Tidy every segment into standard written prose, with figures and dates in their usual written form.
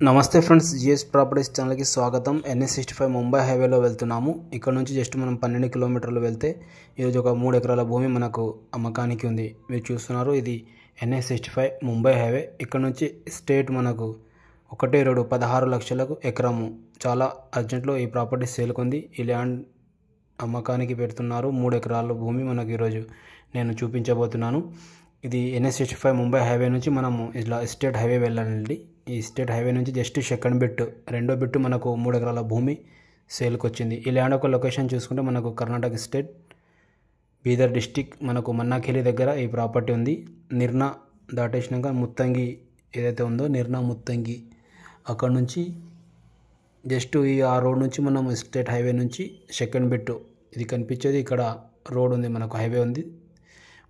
నమస్తే friends, GS properties ఛానల్కి స్వాగతం. NH65 ముంబై హైవేలో వెళ్తున్నాము. ఇక్కడ నుంచి జస్ట్ మనం 12 కిలోమీటర్లు వెళ్తే ఈరోజు ఒక 3 ఎకరాల భూమి మనకు అమ్మకానికి ఉంది. మీరు చూస్తున్నారు, ఇది NH65 ముంబై హైవే. ఇక్కడ నుంచి స్టేట్ మనకు ఒకటే రోడ్డు 16 లక్షలకు ఎకరము. చాలా అర్జెంట్లో ఈ ప్రాపర్టీ సేల్కుంది. ఈ ల్యాండ్ అమ్మకానికి పెడుతున్నారు. 3 ఎకరాల భూమి మనకు ఈరోజు నేను చూపించబోతున్నాను. ఇది NH65 ముంబై హైవే నుంచి మనము ఇలా స్టేట్ హైవే వెళ్ళాలండి. ఈ స్టేట్ హైవే నుంచి జస్ట్ సెకండ్ బిట్, రెండో బిట్ మనకు 3 ఎకరాల భూమి సేల్కి వచ్చింది. ఈ ల్యాండ్ ఒక లొకేషన్ చూసుకుంటే మనకు కర్ణాటక స్టేట్ బీదర్ డిస్టిక్ మనకు మన్నాఖేలి దగ్గర ఈ ప్రాపర్టీ ఉంది. నిర్నా దాటేసినాక ముత్తంగి ఏదైతే ఉందో నిర్నా ముత్తంగి, అక్కడ నుంచి జస్ట్ ఆ రోడ్ నుంచి మనం స్టేట్ హైవే నుంచి సెకండ్ బిట్ ఇది కనిపించేది. ఇక్కడ రోడ్ ఉంది, మనకు హైవే ఉంది.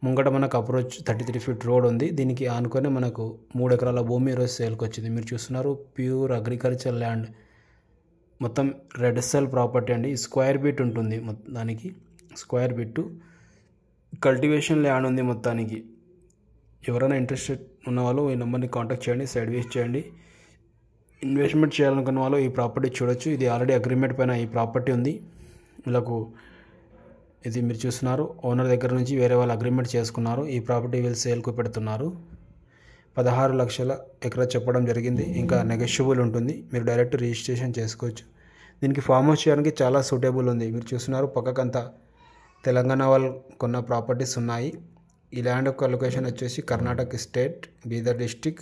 ముంగట మనకు అప్రోచ్ 33 ఫీట్ రోడ్ ఉంది. దీనికి ఆనుకొని మనకు 3 ఎకరాల భూమి ఈరోజు సేల్కి వచ్చింది. మీరు చూస్తున్నారు, ప్యూర్ అగ్రికల్చర్ ల్యాండ్, మొత్తం రెడ్ సెల్ ప్రాపర్టీ అండి. స్క్వేర్ బిట్ ఉంటుంది దానికి, స్క్వేర్ బిట్ కల్టివేషన్ ల్యాండ్ ఉంది మొత్తానికి. ఎవరైనా ఇంట్రెస్టెడ్ ఉన్న వాళ్ళు ఈ నెంబర్ని కాంటాక్ట్ చేయండి, సైడ్ వేస్ చేయండి. ఇన్వెస్ట్మెంట్ చేయాలనుకున్న వాళ్ళు ఈ ప్రాపర్టీ చూడొచ్చు. ఇది ఆల్రెడీ అగ్రిమెంట్ పైన ఈ ప్రాపర్టీ ఉంది. వీళ్ళకు ఇది మీరు చూస్తున్నారు, ఓనర్ దగ్గర నుంచి వేరే వాళ్ళు అగ్రిమెంట్ చేసుకున్నారు. ఈ ప్రాపర్టీ వీళ్ళు సేల్కు పెడుతున్నారు. 16 లక్షల ఎకరా చెప్పడం జరిగింది. ఇంకా నెగోషియబుల్ ఉంటుంది. మీరు డైరెక్ట్ రిజిస్ట్రేషన్ చేసుకోవచ్చు. దీనికి ఫామ్ హౌస్ చేయడానికి చాలా సూటబుల్ ఉంది. మీరు చూస్తున్నారు, పక్కకంతా తెలంగాణ వాళ్ళు కొన్న ప్రాపర్టీస్ ఉన్నాయి. ఈ ల్యాండ్ యొక్క లొకేషన్ వచ్చేసి కర్ణాటక స్టేట్ బీదర్ డిస్టిక్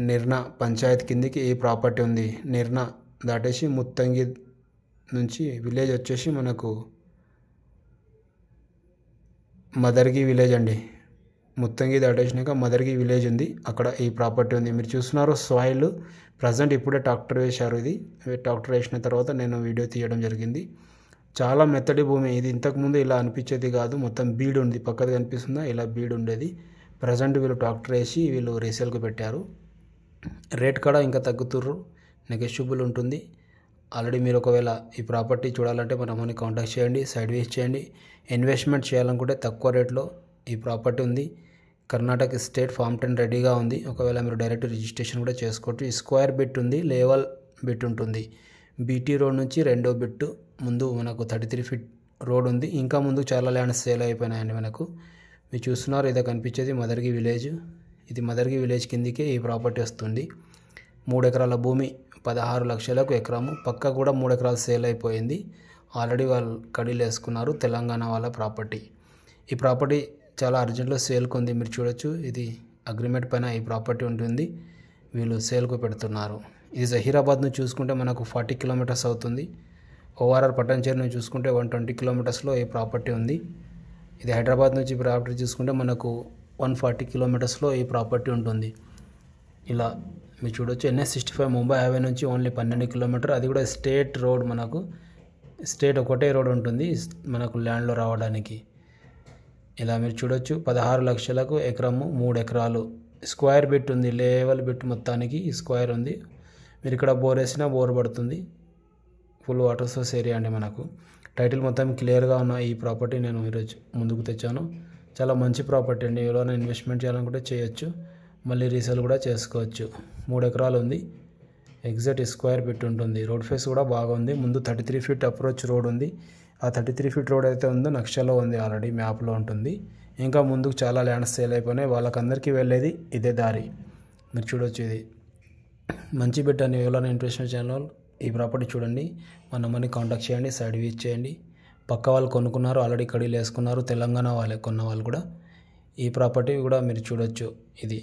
నిర్నా పంచాయత్ కిందికి ఈ ప్రాపర్టీ ఉంది. నిర్నా దాటేసి ముత్తంగి నుంచి విలేజ్ వచ్చేసి మనకు మదర్గి విలేజ్ అండి. ముత్తంగి దాటేసినాక మదర్గి విలేజ్ ఉంది, అక్కడ ఈ ప్రాపర్టీ ఉంది. మీరు చూస్తున్నారు, సాయిల్ ప్రజెంట్ ఇప్పుడే ట్రాక్టర్ వేశారు. ఇది ట్రాక్టర్ వేసిన తర్వాత నేను వీడియో తీయడం జరిగింది. చాలా మెత్తటి భూమి ఇది. ఇంతకుముందు ఇలా అనిపించేది కాదు, మొత్తం బీడ్ ఉంది. పక్కది కనిపిస్తుందా, ఇలా బీడ్ ఉండేది. ప్రజెంట్ వీళ్ళు ట్రాక్టర్ వేసి వీళ్ళు రీసేల్కి పెట్టారు. రేట్ కూడా ఇంకా తగ్గుతుర్రు, నెగోషియబుల్ ఉంటుంది. ఆల్రెడీ మీరు ఒకవేళ ఈ ప్రాపర్టీ చూడాలంటే మన అమ్మని కాంటాక్ట్ చేయండి, సైడ్ వేస్ చేయండి. ఇన్వెస్ట్మెంట్ చేయాలనుకుంటే తక్కువ రేట్లో ఈ ప్రాపర్టీ ఉంది. కర్ణాటక స్టేట్ ఫామ్ 10 రెడీగా ఉంది. ఒకవేళ మీరు డైరెక్ట్ రిజిస్ట్రేషన్ కూడా చేసుకోవచ్చు. ఈ స్క్వేర్ బిట్ ఉంది, లేవల్ బిట్ ఉంటుంది. బీటీ రోడ్ నుంచి రెండో బిట్ ముందు మనకు 33 ఫీట్ రోడ్ ఉంది. ఇంకా ముందు చాలా ల్యాండ్స్ సేల్ అయిపోయినాయండి మనకు. మీరు చూస్తున్నారు, ఇదే కనిపించేది మదర్గి విలేజ్. ఇది మదర్గి విలేజ్ కిందికే ఈ ప్రాపర్టీ వస్తుంది. 3 ఎకరాల భూమి 16 లక్షలకు ఎకరము. పక్క కూడా 3 ఎకరాలు సేల్ అయిపోయింది. ఆల్రెడీ వాళ్ళు కడీలు వేసుకున్నారు, తెలంగాణ వాళ్ళ ప్రాపర్టీ. ఈ ప్రాపర్టీ చాలా అర్జెంట్లో సేల్కు ఉంది. మీరు చూడొచ్చు, ఇది అగ్రిమెంట్ పైన ఈ ప్రాపర్టీ ఉంటుంది. వీళ్ళు సేల్కు పెడుతున్నారు. ఇది జహీరాబాద్ నుంచి చూసుకుంటే మనకు 40 కిలోమీటర్స్ అవుతుంది. ఓఆర్ఆర్ పట్టణచేరు నుంచి చూసుకుంటే 120 కిలోమీటర్స్లో ఈ ప్రాపర్టీ ఉంది. ఇది హైదరాబాద్ నుంచి ప్రాపర్టీ చూసుకుంటే మనకు 140 కిలోమీటర్స్లో ఈ ప్రాపర్టీ ఉంటుంది. ఇలా మీరు చూడొచ్చు, NH65 ముంబై హైవే నుంచి ఓన్లీ 12 కిలోమీటర్. అది కూడా స్టేట్ రోడ్, మనకు స్టేట్ ఒకటే రోడ్ ఉంటుంది మనకు ల్యాండ్లో రావడానికి. ఇలా మీరు చూడొచ్చు, 16 లక్షలకు ఎకరము, 3 ఎకరాలు. స్క్వేర్ బిట్ ఉంది, లేవల్ బిట్ మొత్తానికి స్క్వేర్ ఉంది. మీరు ఇక్కడ బోర్ వేసినా బోర్ పడుతుంది. ఫుల్ వాటర్ సోర్స్ ఏరియా అండి మనకు. టైటిల్ మొత్తం క్లియర్గా ఉన్న ఈ ప్రాపర్టీ నేను ఈరోజు ముందుకు తెచ్చాను. చాలా మంచి ప్రాపర్టీ అండి. ఎవరైనా ఇన్వెస్ట్మెంట్ చేయాలనుకుంటే చేయొచ్చు, మళ్ళీ రీసేల్ కూడా చేసుకోవచ్చు. 3 ఎకరాలు ఉంది. ఎగ్జాక్ట్ స్క్వేర్ బిట్ ఉంటుంది. రోడ్ ఫేస్ కూడా బాగుంది. ముందు 33 ఫీట్ అప్రోచ్ రోడ్ ఉంది. ఆ 33 ఫీట్ రోడ్ అయితే ఉందో నక్షలో ఉంది, ఆల్రెడీ మ్యాప్లో ఉంటుంది. ఇంకా ముందుకు చాలా ల్యాండ్స్ సేల్ అయిపోయినాయి. వాళ్ళకందరికీ వెళ్ళేది ఇదే దారి. మీరు చూడొచ్చు, ఇది మంచి బిట్ అని. ఎవరైనా ఇంట్రెస్ట్ ఛానల్ ఈ ప్రాపర్టీ చూడండి, మా నెంబర్ని కాంటాక్ట్ చేయండి, సైడ్ వీచ్ చేయండి. పక్క వాళ్ళు కొనుక్కున్నారు, ఆల్రెడీ కడీలు వేసుకున్నారు, తెలంగాణ వాళ్ళే కొన్న వాళ్ళు కూడా. ఈ ప్రాపర్టీ కూడా మీరు చూడొచ్చు. ఇది